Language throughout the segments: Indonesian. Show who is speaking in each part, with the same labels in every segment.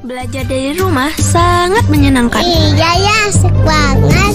Speaker 1: Belajar dari rumah sangat menyenangkan.
Speaker 2: Iya ya, asik banget.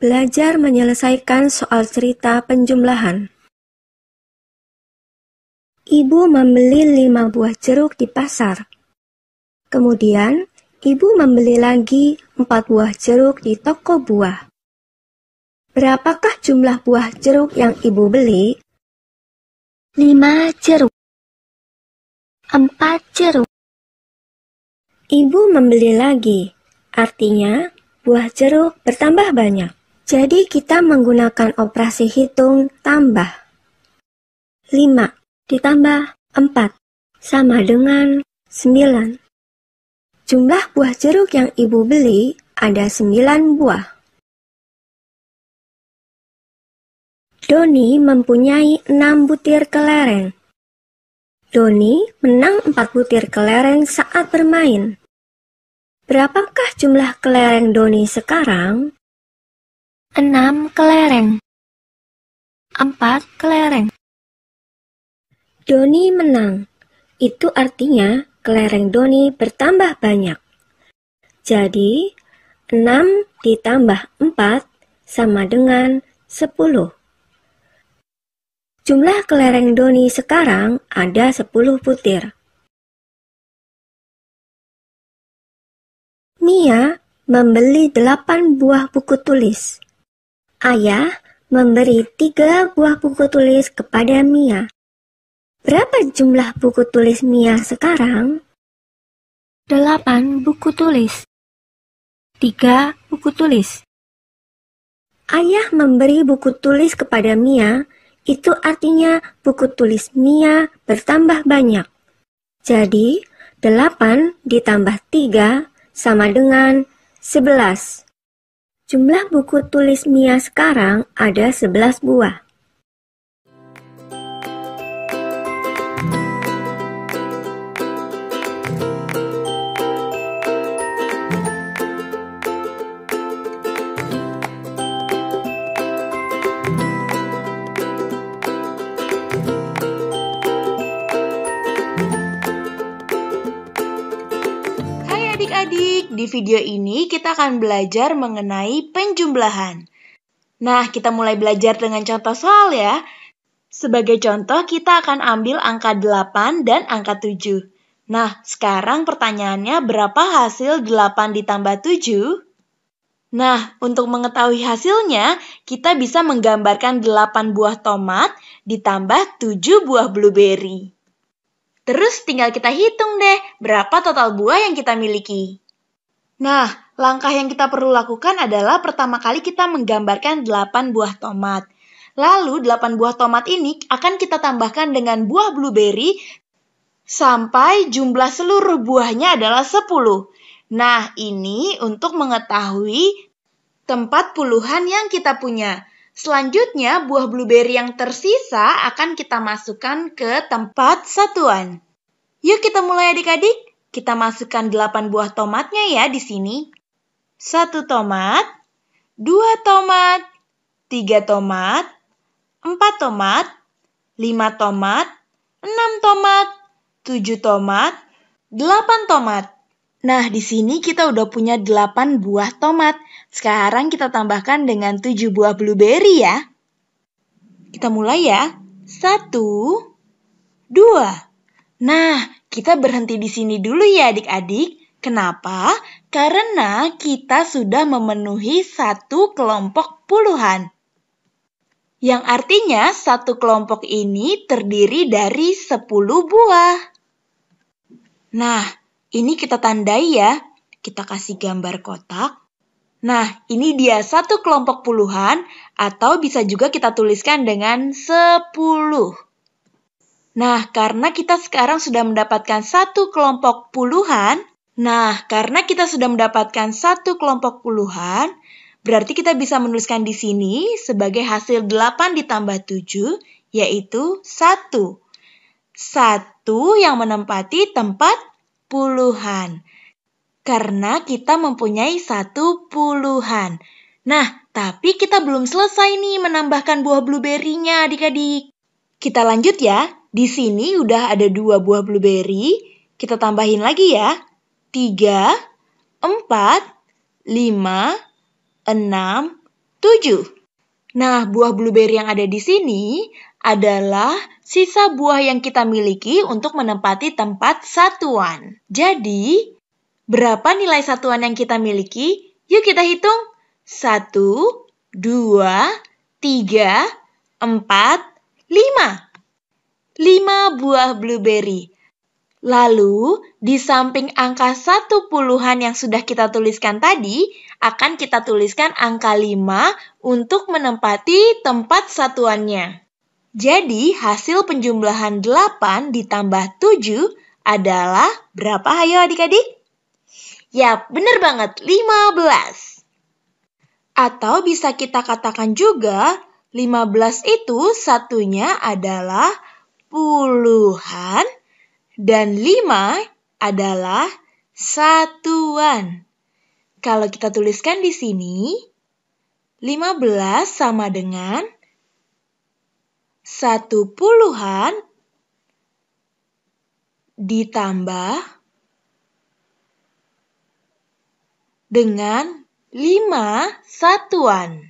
Speaker 3: Belajar menyelesaikan soal cerita penjumlahan. Ibu membeli 5 buah jeruk di pasar. Kemudian, ibu membeli lagi 4 buah jeruk di toko buah. Berapakah jumlah buah jeruk yang ibu beli?
Speaker 1: 5 jeruk. 4 jeruk.
Speaker 3: Ibu membeli lagi, artinya buah jeruk bertambah banyak. Jadi kita menggunakan operasi hitung tambah. 5 ditambah 4 sama dengan 9. Jumlah buah jeruk yang ibu beli ada 9 buah. Doni mempunyai 6 butir kelereng. Doni menang 4 butir kelereng saat bermain. Berapakah jumlah kelereng Doni sekarang?
Speaker 1: 6 kelereng. 4 kelereng.
Speaker 3: Doni menang. Itu artinya kelereng Doni bertambah banyak. Jadi, 6 ditambah 4 sama dengan 10. Jumlah kelereng Doni sekarang ada 10 butir. Mia membeli 8 buah buku tulis. Ayah memberi 3 buah buku tulis kepada Mia. Berapa jumlah buku tulis Mia sekarang?
Speaker 1: 8 buku tulis. 3 buku tulis.
Speaker 3: Ayah memberi buku tulis kepada Mia, itu artinya buku tulis Mia bertambah banyak. Jadi, 8 ditambah 3 sama dengan 11. Jumlah buku tulis Mia sekarang ada 11 buah.
Speaker 4: Adik-adik, di video ini kita akan belajar mengenai penjumlahan. Nah, kita mulai belajar dengan contoh soal ya. Sebagai contoh, kita akan ambil angka 8 dan angka 7. Nah, sekarang pertanyaannya berapa hasil 8 ditambah 7? Nah, untuk mengetahui hasilnya, kita bisa menggambarkan 8 buah tomat ditambah 7 buah blueberry. Terus tinggal kita hitung deh, berapa total buah yang kita miliki. Nah, langkah yang kita perlu lakukan adalah pertama kali kita menggambarkan 8 buah tomat. Lalu 8 buah tomat ini akan kita tambahkan dengan buah blueberry sampai jumlah seluruh buahnya adalah 10. Nah, ini untuk mengetahui tempat puluhan yang kita punya. Selanjutnya, buah blueberry yang tersisa akan kita masukkan ke tempat satuan. Yuk kita mulai adik-adik. Kita masukkan 8 buah tomatnya ya di sini. 1 tomat, 2 tomat, 3 tomat, 4 tomat, 5 tomat, 6 tomat, 7 tomat, 8 tomat. Nah, di sini kita udah punya 8 buah tomat. Sekarang kita tambahkan dengan 7 buah blueberry ya. Kita mulai ya. 1, 2. Nah, kita berhenti di sini dulu ya adik-adik. Kenapa? Karena kita sudah memenuhi 1 kelompok puluhan. Yang artinya 1 kelompok ini terdiri dari 10 buah. Nah, ini kita tandai ya. Kita kasih gambar kotak. Nah, ini dia satu kelompok puluhan, atau bisa juga kita tuliskan dengan 10. Nah, karena kita sekarang sudah mendapatkan satu kelompok puluhan, berarti kita bisa menuliskan di sini sebagai hasil 8 ditambah 7, yaitu 1. 1 yang menempati tempat puluhan. Karena kita mempunyai satu puluhan. Nah, tapi kita belum selesai nih menambahkan buah blueberry-nya, adik-adik. Kita lanjut ya. Di sini udah ada 2 buah blueberry. Kita tambahin lagi ya. 3, 4, 5, 6, 7. Nah, buah blueberry yang ada di sini adalah sisa buah yang kita miliki untuk menempati tempat satuan. Jadi, berapa nilai satuan yang kita miliki? Yuk kita hitung. 1, 2, 3, 4, 5. 5 buah blueberry. Lalu, di samping angka 1 puluhan yang sudah kita tuliskan tadi, akan kita tuliskan angka 5 untuk menempati tempat satuannya. Jadi, hasil penjumlahan 8 ditambah 7 adalah berapa? Ayo adik-adik. Yap, benar banget, 15. Atau bisa kita katakan juga, 15 itu satunya adalah puluhan, dan 5 adalah satuan. Kalau kita tuliskan di sini, 15 sama dengan 1 puluhan ditambah dengan 5 satuan.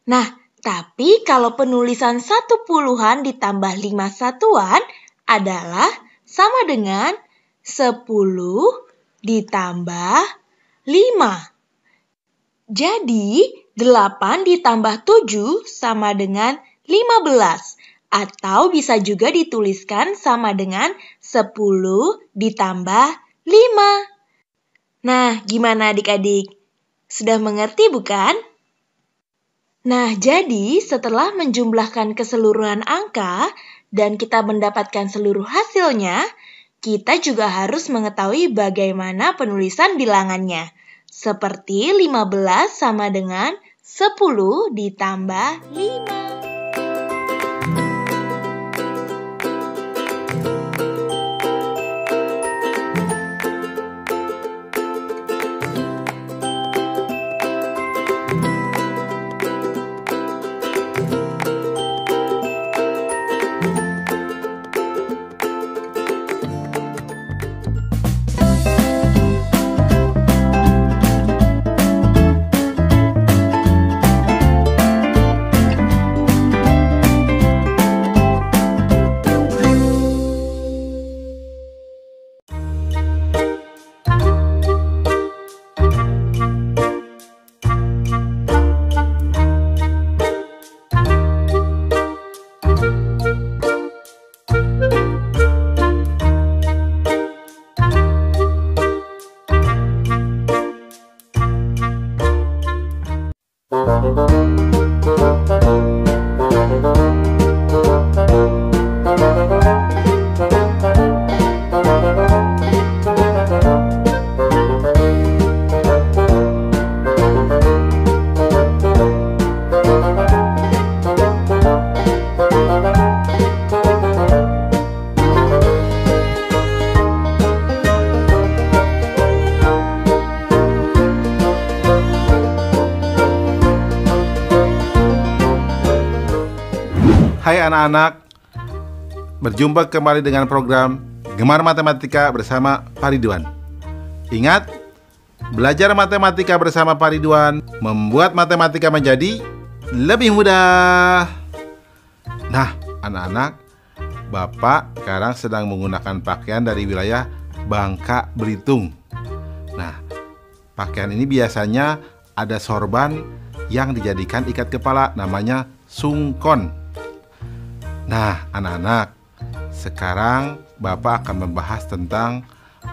Speaker 4: Nah, tapi kalau penulisan 1 puluhan ditambah 5 satuan adalah sama dengan 10 ditambah 5. Jadi, 8 ditambah 7 sama dengan 15. Atau bisa juga dituliskan sama dengan 10 ditambah 5. Nah, gimana adik-adik? Sudah mengerti bukan? Nah, jadi setelah menjumlahkan keseluruhan angka dan kita mendapatkan seluruh hasilnya, kita juga harus mengetahui bagaimana penulisan bilangannya. Seperti 15 sama dengan 10 ditambah 5.
Speaker 5: Hai anak-anak, berjumpa kembali dengan program Gemar Matematika bersama Pak Ridwan. Ingat, belajar matematika bersama Pak Ridwan membuat matematika menjadi lebih mudah. Nah, anak-anak, Bapak sekarang sedang menggunakan pakaian dari wilayah Bangka Belitung. Nah, pakaian ini biasanya ada sorban yang dijadikan ikat kepala, namanya sungkon. Nah, anak-anak, sekarang Bapak akan membahas tentang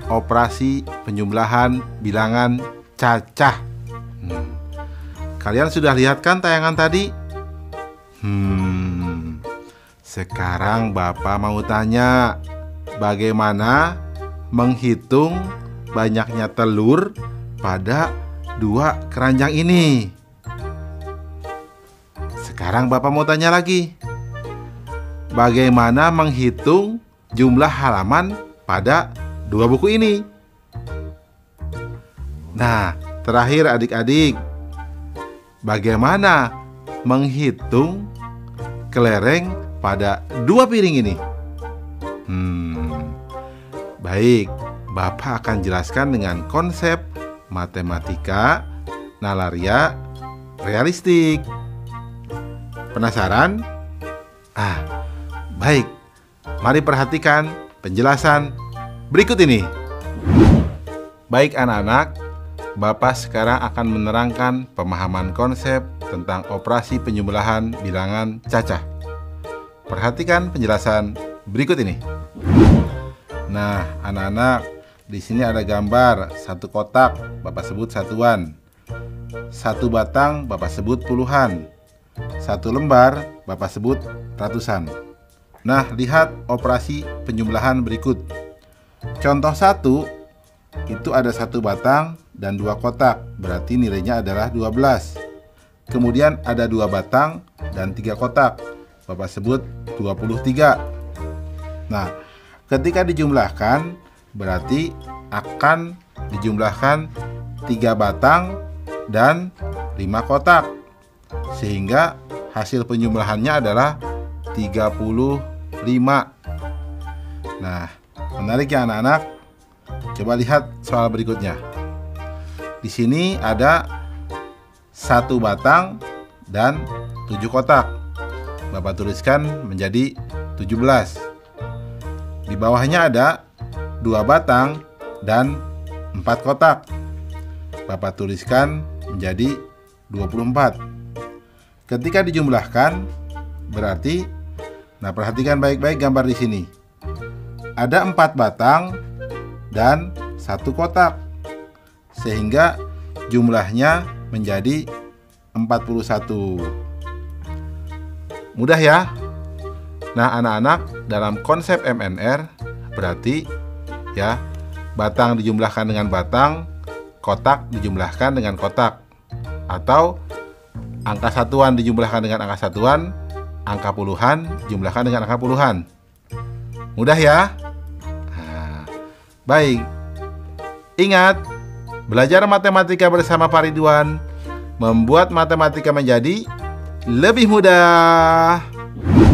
Speaker 5: operasi penjumlahan bilangan cacah. Kalian sudah lihat kan tayangan tadi? Sekarang Bapak mau tanya, bagaimana menghitung banyaknya telur pada 2 keranjang ini? Sekarang Bapak mau tanya lagi, bagaimana menghitung jumlah halaman pada 2 buku ini? Nah, terakhir adik-adik, bagaimana menghitung kelereng pada 2 piring ini? Baik, Bapak akan jelaskan dengan konsep matematika nalaria realistik. Penasaran? Baik. Mari perhatikan penjelasan berikut ini. Baik anak-anak, Bapak sekarang akan menerangkan pemahaman konsep tentang operasi penjumlahan bilangan cacah. Perhatikan penjelasan berikut ini. Nah, anak-anak, di sini ada gambar 1 kotak, Bapak sebut satuan. 1 batang, Bapak sebut puluhan. 1 lembar, Bapak sebut ratusan. Nah, lihat operasi penjumlahan berikut. Contoh 1, itu ada 1 batang dan 2 kotak, berarti nilainya adalah 12. Kemudian ada 2 batang dan 3 kotak, Bapak sebut 23. Nah, ketika dijumlahkan, berarti akan dijumlahkan 3 batang dan 5 kotak, sehingga hasil penjumlahannya adalah 35. Nah, menarik ya anak-anak? Coba lihat soal berikutnya. Di sini ada 1 batang dan 7 kotak. Bapak tuliskan menjadi 17. Di bawahnya ada 2 batang dan 4 kotak. Bapak tuliskan menjadi 24. Ketika dijumlahkan, berarti, nah perhatikan baik-baik gambar di sini. Ada 4 batang dan 1 kotak, sehingga jumlahnya menjadi 41. Mudah ya? Nah anak-anak, dalam konsep MNR berarti ya, batang dijumlahkan dengan batang, kotak dijumlahkan dengan kotak, atau angka satuan dijumlahkan dengan angka satuan, angka puluhan dijumlahkan dengan angka puluhan. Mudah ya? Nah, baik. Ingat, belajar matematika bersama Pak Ridwan membuat matematika menjadi lebih mudah.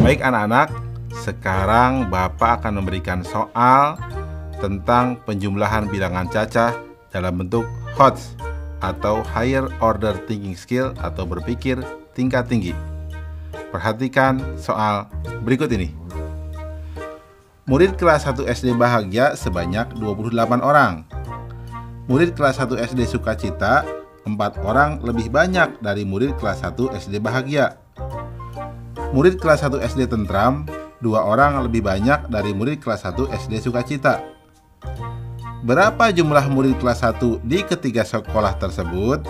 Speaker 5: Baik anak-anak, sekarang Bapak akan memberikan soal tentang penjumlahan bilangan cacah dalam bentuk HOTS atau Higher Order Thinking Skill atau berpikir tingkat tinggi. Perhatikan soal berikut ini. Murid kelas 1 SD bahagia sebanyak 28 orang. Murid kelas 1 SD sukacita 4 orang lebih banyak dari murid kelas 1 SD bahagia. Murid kelas 1 SD tentram 2 orang lebih banyak dari murid kelas 1 SD sukacita. Berapa jumlah murid kelas 1 di ketiga sekolah tersebut?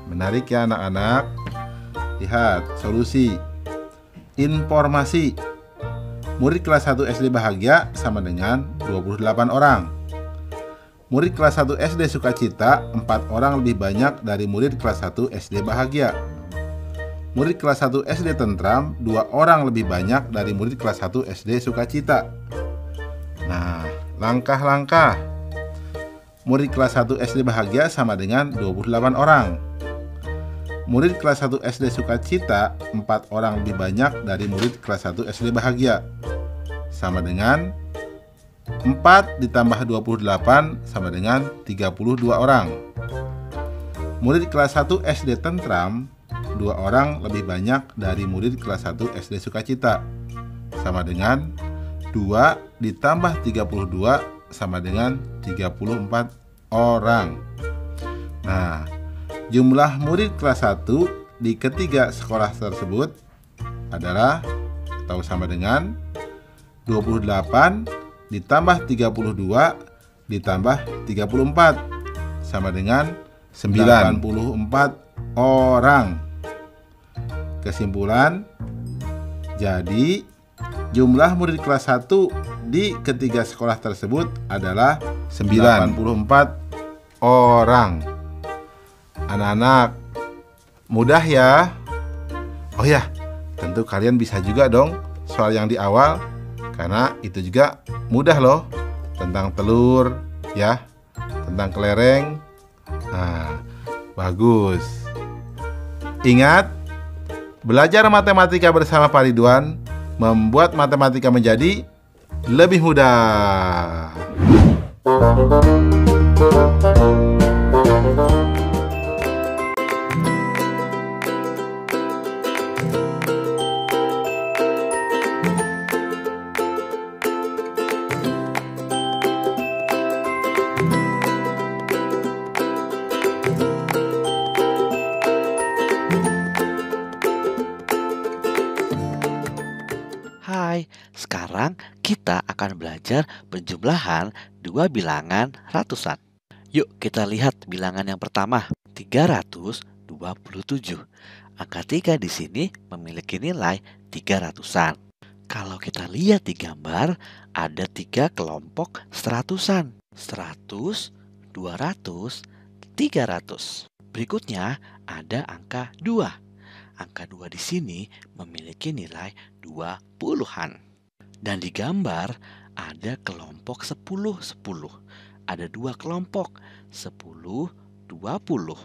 Speaker 5: Menarik ya anak-anak. Lihat solusi. Informasi. Murid kelas 1 SD bahagia sama dengan 28 orang. Murid kelas 1 SD sukacita 4 orang lebih banyak dari murid kelas 1 SD bahagia. Murid kelas 1 SD tentram 2 orang lebih banyak dari murid kelas 1 SD sukacita. Nah, langkah-langkah. Murid kelas 1 SD bahagia sama dengan 28 orang. Murid kelas 1 SD sukacita 4 orang lebih banyak dari murid kelas 1 SD bahagia. Sama dengan 4 ditambah 28 sama dengan 32 orang. Murid kelas 1 SD tentram 2 orang lebih banyak dari murid kelas 1 SD sukacita. Sama dengan 2 ditambah 32 sama dengan 34 orang. Nah, jumlah murid kelas 1 di ketiga sekolah tersebut adalah atau sama dengan 28 ditambah 32 ditambah 34 sama dengan 94 orang. Kesimpulan, jadi jumlah murid kelas 1 di ketiga sekolah tersebut adalah 94 orang. Anak-anak, mudah ya? Oh ya, tentu kalian bisa juga dong soal yang di awal, karena itu juga mudah loh. Tentang telur, ya, tentang kelereng. Nah, bagus. Ingat, belajar matematika bersama Pak Ridwan membuat matematika menjadi lebih mudah.
Speaker 6: Hai, sekarang kita akan belajar penjumlahan dua bilangan ratusan. Yuk kita lihat bilangan yang pertama, 327. Angka 3 di sini memiliki nilai 300-an. Kalau kita lihat di gambar, ada 3 kelompok seratusan. 100, 200, 300. Berikutnya ada angka 2. Angka 2 di sini memiliki nilai 20-an. Dan di gambar ada kelompok 10-10. Ada 2 kelompok, 10, 20.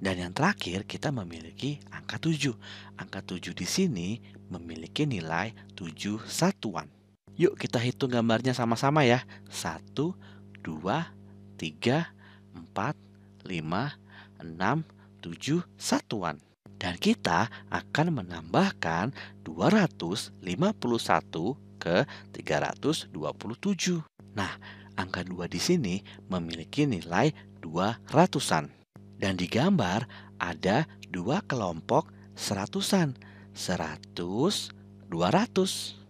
Speaker 6: Dan yang terakhir kita memiliki angka 7. Angka 7 di sini memiliki nilai 7 satuan. Yuk kita hitung gambarnya sama-sama ya. 1, 2, 3, 4, 5, 6, 7 satuan. Dan kita akan menambahkan 251 ke 327. Nah, angka 2 di sini memiliki nilai 200-an. Dan di gambar ada 2 kelompok seratusan, 100, 200.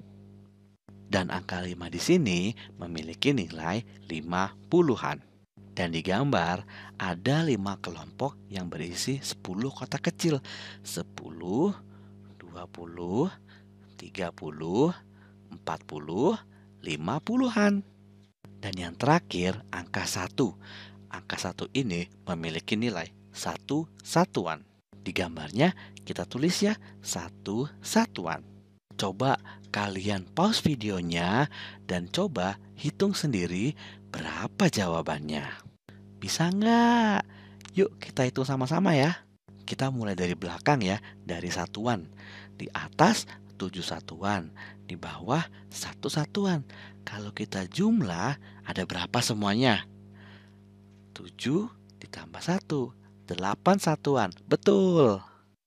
Speaker 6: Dan angka 5 di sini memiliki nilai 50-an. Dan di gambar ada 5 kelompok yang berisi 10 kotak kecil. 10, 20, 30, 40, 50-an. Dan yang terakhir angka 1. Angka 1 ini memiliki nilai 1 satuan. Di gambarnya kita tulis ya 1 satuan. Coba kalian pause videonya dan coba hitung sendiri berapa jawabannya. Bisa nggak? Yuk kita hitung sama-sama ya. Kita mulai dari belakang ya, dari satuan. Di atas 7 satuan, di bawah 1 satuan. Kalau kita jumlah ada berapa semuanya? 7 ditambah 1, 8 satuan. Betul.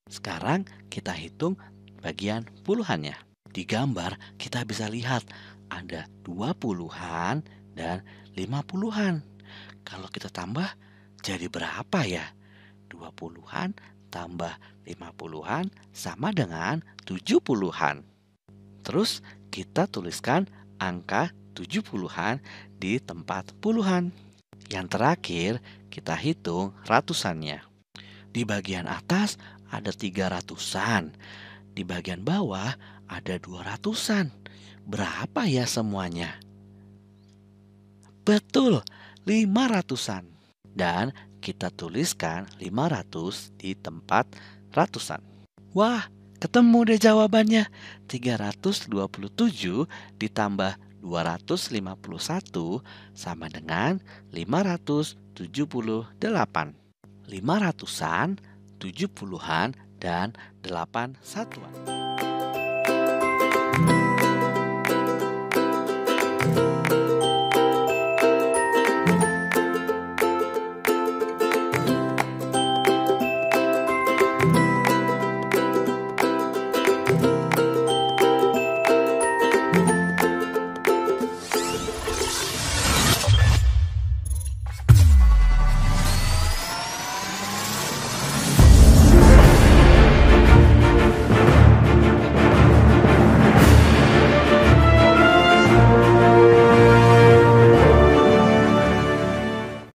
Speaker 6: Sekarang kita hitung bagian puluhannya. Di gambar kita bisa lihat ada 20-an dan 50-an. Kalau kita tambah jadi berapa ya? 20-an tambah 50-an sama dengan 70-an. Terus kita tuliskan angka 70-an di tempat puluhan. Yang terakhir kita hitung ratusannya. Di bagian atas ada 300-an. Di bagian bawah ada 200-an. Berapa ya semuanya? Betul, 500-an. Dan kita tuliskan 500 di tempat ratusan. Wah, ketemu deh jawabannya. 327 ditambah 251 sama dengan 578. 500-an, 70-an, dan 8 satuan.